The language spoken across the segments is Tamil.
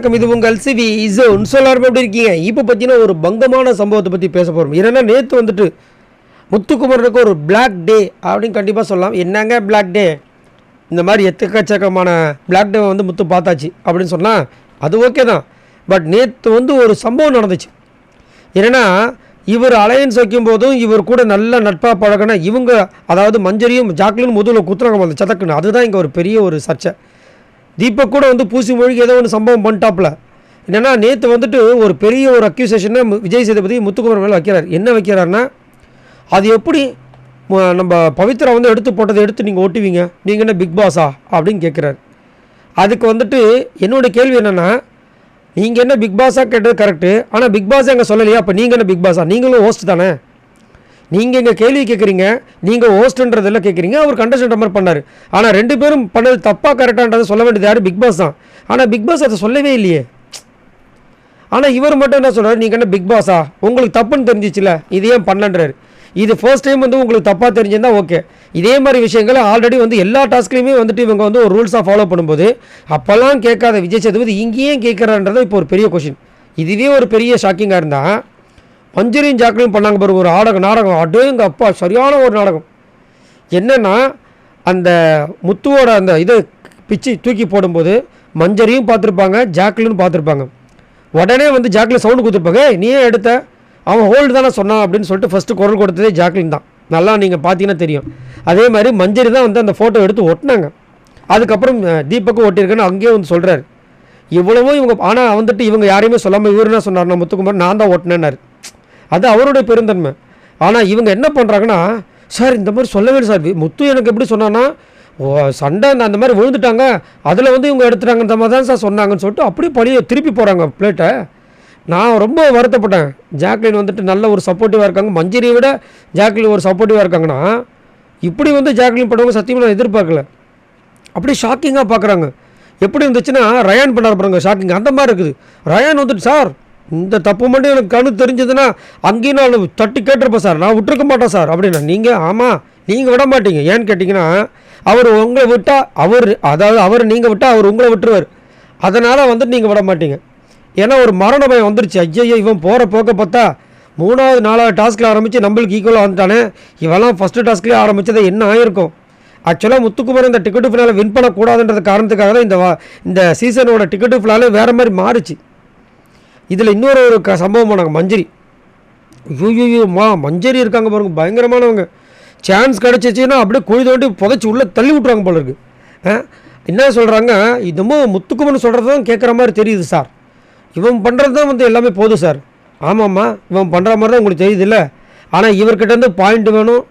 வணக்கம். இது உங்கள் சிவி இசோன். எல்லாரும் எப்படி இருக்கீங்க? இப்போ பார்த்தீங்கன்னா ஒரு பங்கமான சம்பவத்தை பற்றி பேச போகிறோம். ஏன்னா நேற்று வந்துட்டு முத்துக்குமரனுக்கு ஒரு பிளாக் டே அப்படின்னு கண்டிப்பாக சொல்லலாம். என்னங்க பிளாக் டே, இந்த மாதிரி எக்கச்சக்கமான பிளாக் டே வந்து முத்து பார்த்தாச்சு அப்படின்னு சொன்னால் அது ஓகே தான். பட் நேற்று வந்து ஒரு சம்பவம் நடந்துச்சு. ஏன்னா இவர் அலையன்ஸ் வைக்கும் போதும் இவர் கூட நல்ல நட்பாக பழகினா இவங்க, அதாவது மஞ்சரியும் ஜாக்லின் முதுகில் குத்துறாங்க அந்த சதக்குன்னு. அதுதான் இங்கே ஒரு பெரிய ஒரு சர்ச்சை. தீபக் கூட வந்து பூசி மொழிக்கு ஏதோ ஒன்று சம்பவம் பண்ணிட்டாப்புல. என்னென்னா நேற்று வந்துட்டு ஒரு பெரிய ஒரு அக்யூசேஷனை விஜய் சேதுபதி முத்துக்குமரன் மேலே வைக்கிறார். என்ன வைக்கிறாருன்னா, அது எப்படி நம்ம பவித்ரா வந்து எடுத்து போட்டதை எடுத்து நீங்கள் ஓட்டுவீங்க, நீங்கள் என்ன பிக் பாஸா அப்படின்னு கேட்குறாரு. அதுக்கு வந்துட்டு என்னோடய கேள்வி என்னென்னா, நீங்கள் என்ன பிக் பாஸாக கேட்டது கரெக்டு, ஆனால் பிக் பாஸை எங்கே சொல்லலையா? அப்போ நீங்கள் என்ன பிக் பாஸா? நீங்களும் ஹோஸ்ட் தானே. நீங்கள் எங்கள் கேள்வி கேட்குறீங்க, நீங்கள் ஹோஸ்ட்டுன்றதெல்லாம் கேட்குறீங்க. அவர் கண்டஸ்டன்ட் மாதிரி பண்ணார். ஆனால் ரெண்டு பேரும் பண்ணது தப்பாக கரெக்டான்றதை சொல்ல வேண்டியது யார்? பிக் பாஸ் தான். ஆனால் பிக் பாஸ் அதை சொல்லவே இல்லையே. ஆனால் இவர் மட்டும் என்ன சொல்கிறார், நீங்கள் என்ன பிக் பாஸா, உங்களுக்கு தப்புன்னு தெரிஞ்சிச்சுல, இது ஏன் பண்ணலன்றாரு. இது ஃபர்ஸ்ட் டைம் வந்து உங்களுக்கு தப்பாக தெரிஞ்சிருந்தால் ஓகே. இதே மாதிரி விஷயங்கள் ஆல்ரெடி வந்து எல்லா டாஸ்க்லையுமே வந்துட்டு இவங்க வந்து ஒரு ரூல்ஸாக ஃபாலோ பண்ணும்போது அப்போல்லாம் கேட்காத விஜய் சேதுபதி இங்கேயே கேட்குறான்றது இப்போ ஒரு பெரிய கொஷின். இதுவே ஒரு பெரிய ஷாக்கிங்காக இருந்தால் மஞ்சரியும் ஜாக்லியும் பண்ணாங்க பாருங்க ஒரு நாடகம். எங்கள் அப்பா சரியான ஒரு நாடகம். என்னென்னா அந்த முத்துவோட அந்த இதை பிச்சு தூக்கி போடும்போது மஞ்சரியும் பார்த்துருப்பாங்க, ஜாக்லினும் பார்த்துருப்பாங்க. உடனே வந்து ஜாக்லின் சவுண்டு கொடுத்துருப்பாங்க, நீ ஏன் எடுத்த, அவன் ஹோல்டு தானே சொன்னான் அப்படின்னு சொல்லிட்டு ஃபஸ்ட்டு குரல் கொடுத்ததே ஜாக்லின் தான். நல்லா நீங்கள் பார்த்தீங்கன்னா தெரியும். அதே மாதிரி மஞ்சரி தான் வந்து அந்த ஃபோட்டோ எடுத்து ஒட்டினாங்க. அதுக்கப்புறம் தீபக்கும் ஒட்டியிருக்கேன்னு அங்கேயே வந்து சொல்கிறாரு. இவ்வளவோ இவங்க, ஆனால் வந்துட்டு இவங்க யாரையுமே சொல்லாமல் இவர் என்ன சொன்னார், நான் முத்துக்குமார் நான் தான் ஒட்டினேன்னாரு. அது அவருடைய பெருந்தன்மை. ஆனால் இவங்க என்ன பண்ணுறாங்கன்னா, சார் இந்த மாதிரி சொல்லவே இல்லை சார், முத்து எனக்கு எப்படி சொன்னான்னா சண்டை அந்த மாதிரி விழுந்துட்டாங்க, அதில் வந்து இவங்க எடுத்துட்டாங்கன்ற மாதிரி தான் சார் சொன்னாங்கன்னு சொல்லிட்டு அப்படியே பழிய திருப்பி போகிறாங்க பிளேட்டை. நான் ரொம்ப வருத்தப்பட்டேன். ஜாக்லின் வந்துட்டு நல்ல ஒரு சப்போர்ட்டிவாக இருக்காங்க, மஞ்சரியை விட ஜாக்லின் ஒரு சப்போர்ட்டிவாக இருக்காங்கன்னா இப்படி வந்து ஜாக்லின் படவங்க சத்தியமாக நான் எதிர்பார்க்கல. அப்படி ஷாக்கிங்காக பார்க்குறாங்க. எப்படி இருந்துச்சுன்னா ரயான் பண்ணார் பாருங்க, ஷாக்கிங் அந்த மாதிரி இருக்குது. ரயான் வந்துட்டு, சார் இந்த தப்பு மட்டும் எனக்கு கணு தெரிஞ்சதுன்னா அங்கேயும் நான் தட்டி கேட்டிருப்பேன் சார், நான் விட்டுருக்க மாட்டேன் சார் அப்படின்னா. நீங்கள் ஆமாம் நீங்கள் விட மாட்டீங்க. ஏன்னு கேட்டிங்கன்னா அவர் உங்களை விட்டால் அவர் நீங்கள் விட்டால் அவர் உங்களை விட்டுருவார். அதனால் வந்துட்டு நீங்கள் விட மாட்டீங்க. ஏன்னா ஒரு மரண பயம் வந்துருச்சு. ஐயோ இவன் போகிற போக்க பார்த்தா 3வது 4வது டாஸ்கில் ஆரம்பித்து நம்மளுக்கு ஈக்குவலாக வந்துட்டானே, இவெல்லாம் ஃபஸ்ட்டு டாஸ்க்லேயே ஆரம்பித்தது என்ன ஆகிருக்கும். ஆக்சுவலாக முத்துக்குமரன் இந்த டிக்கெட்டு ஃபினாலே வின் பண்ணக்கூடாதுன்றது காரணத்துக்காக தான் இந்த சீசனோட டிக்கெட்டு ஃபினாலே வேறு மாதிரி மாறிச்சு. இதில் இன்னொரு சம்பவம் பண்ணாங்க மஞ்சரி. ஐயோமா மஞ்சரி இருக்காங்க பாருங்க, பயங்கரமானவங்க. சான்ஸ் கிடச்சிச்சின்னா அப்படியே குழி தோண்டி புதைச்சி உள்ளே தள்ளி விட்ருவாங்க போல இருக்கு. என்ன சொல்கிறாங்க, இதுவும் முத்துக்குமரன் சொல்கிறது தான் கேட்குற மாதிரி தெரியுது சார், இவன் பண்ணுறது தான் வந்து எல்லாமே போதும் சார். ஆமாம்மா இவன் பண்ணுற மாதிரி தான் உங்களுக்கு தெரியுது இல்லை, ஆனால் இவர்கிட்டருந்து பாயிண்ட் வேணும்,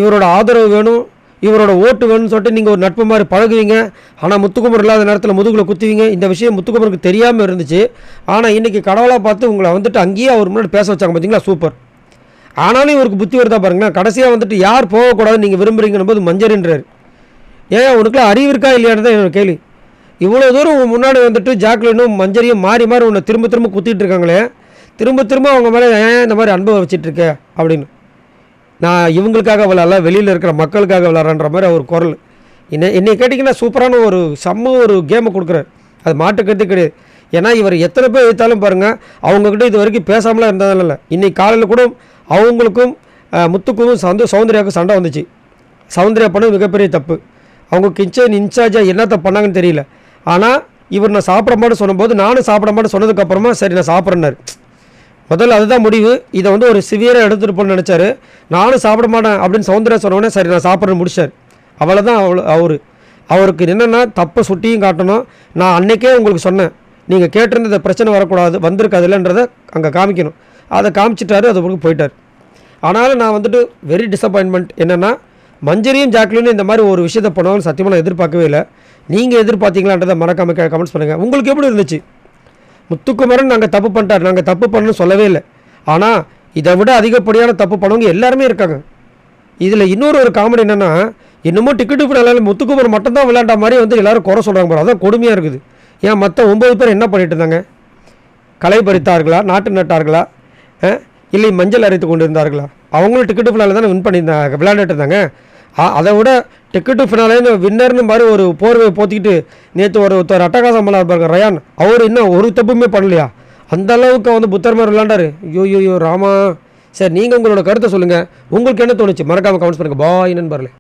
இவரோட ஆதரவு வேணும், இவரோட ஓட்டு வேணும்னு சொல்லிட்டு நீங்கள் ஒரு நட்பு மாதிரி பழகுவீங்க. ஆனால் முத்துக்குமரன் இல்லாத நேரத்தில் முதுகில் குத்துவீங்க. இந்த விஷயம் முத்துக்குமரனுக்கு தெரியாமல் இருந்துச்சு. ஆனால் இன்றைக்கி கடவுளாக பார்த்து உங்களை வந்துட்டு அங்கேயே அவர் முன்னாடி பேச வச்சாங்க பார்த்தீங்களா, சூப்பர். ஆனாலும் இவருக்கு புத்தி வருதா பாருங்களேன். கடைசியாக வந்துட்டு யார் போகக்கூடாதுன்னு நீங்கள் விரும்புகிறீங்கன்னு போது மஞ்சரின்றார். ஏன் உனக்குலாம் அறிவு இருக்கா இல்லையான்னு தான் என்னோட கேள்வி. இவ்வளோ தூரம் முன்னாடி வந்துட்டு ஜாக்லினும் மஞ்சரியும் மாறி மாறி உன்னை திரும்ப குத்திட்டு இருக்காங்களே, திரும்ப அவங்க மேலே ஏன் இந்த மாதிரி அன்பை வச்சிட்ருக்க அப்படின்னு. நான் இவங்களுக்காக விளாட்ல, வெளியில் இருக்கிற மக்களுக்காக விளாட்றன்ற மாதிரி அவர் குரல். என்னை கேட்டிங்கன்னா சூப்பரான ஒரு ஒரு கேமை கொடுக்குறாரு. அது மாட்டுக்கிறது கிடையாது. ஏன்னா இவர் எத்தனை பேர் எடுத்தாலும் பாருங்கள், அவங்கக்கிட்ட இது வரைக்கும் பேசாமலாம் இருந்ததால இல்லை. இன்றைக்கி காலையில் கூட அவங்களுக்கும் முத்துக்கும் சௌந்தர்யாவுக்கும் சண்டை வந்துச்சு. சௌந்தர்யா பண்ணது மிகப்பெரிய தப்பு. அவங்க கிச்சன் இன்சார்ஜாக என்னத்தை பண்ணாங்கன்னு தெரியல. ஆனால் இவர் நான் சாப்பிட மாட்டேன் சொன்னபோது நானும் சாப்பிட மாட்டேன் சொன்னதுக்கப்புறமா சரி நான் சாப்பிட்றேன்னாரு. முதல்ல அதுதான் முடிவு. இதை வந்து ஒரு சிவியராக எடுத்துகிட்டு போகணும்னு நினச்சாரு. நானும் சாப்பிட மாட்டேன் அப்படின்னு சௌந்தர்யா சொன்னோடனே சரி நான் சாப்பிட்றேன்னு முடிச்சார். அவ்வளோதான். அவருக்கு என்னென்னா தப்பை சுட்டியும் காட்டணும். நான் அன்றைக்கே உங்களுக்கு சொன்னேன், நீங்கள் கேட்டிருந்த பிரச்சனை வரக்கூடாது, வந்திருக்காது இல்லைன்றதை அங்கே காமிக்கணும். அதை காமிச்சிட்டாரு, அது உங்களுக்கு போயிட்டார். ஆனாலும் நான் வந்துட்டு வெரி டிசப்பாயின்மெண்ட். என்னென்னா மஞ்சரியும் ஜாக்லினும் இந்த மாதிரி ஒரு விஷயத்தை பண்ணுவாங்க சத்தியமாக நான் எதிர்பார்க்கவே இல்லை. நீங்கள் எதிர்பார்த்தீங்களான்றதை மறக்காம கமெண்ட்ஸ் பண்ணுங்கள். உங்களுக்கு எப்படி இருந்துச்சு? முத்துக்குமரன் நாங்கள் தப்பு பண்ணிட்டார், நாங்கள் தப்பு பண்ணணும்னு சொல்லவே இல்லை. ஆனால் இதை விட அதிகப்படியான தப்பு பண்ணவங்க எல்லாருமே இருக்காங்க. இதில் இன்னொரு காமெடி என்னென்னா, இன்னமும் டிக்கெட்டு ஃபினாலே முத்துக்குமரன் மட்டும்தான் விளையாண்ட மாதிரி வந்து எல்லோரும் குறை சொல்கிறாங்க பாரு. அதான் கொடுமையாக இருக்குது. ஏன் மற்ற 9 பேர் என்ன பண்ணிட்டு இருந்தாங்க? களை பறித்தார்களா, நாட்டு நட்டார்களா, இல்லை மஞ்சள் அரைத்து கொண்டு இருந்தார்களா? அவங்களும் டிக்கெட்டு ஃபினாலே தானே வின் பண்ணியிருந்தாங்க, விளையாண்டுட்டு இருந்தாங்க. அதை விட டிக்கெட்டு ஃபினாலேன்னு வின்னர்னு மாதிரி ஒரு போர்வையை போத்திக்கிட்டு நேற்று ஒருத்தர் அட்டகாசம் பண்ண இருப்பாங்க ரயான், அவர் இன்னும் ஒரு தப்புமே பண்ணலையா? அந்த அளவுக்கு வந்து புத்தர் மாதிரி விளாண்டாரு. ஐயோ ராமா. சரி, நீங்கள் உங்களோட கருத்தை சொல்லுங்கள். உங்களுக்கு என்ன தோணுச்சு? மறக்காமல் கமெண்ட்ஸ் பண்ணுங்கள். பாய் நண்பர்களே.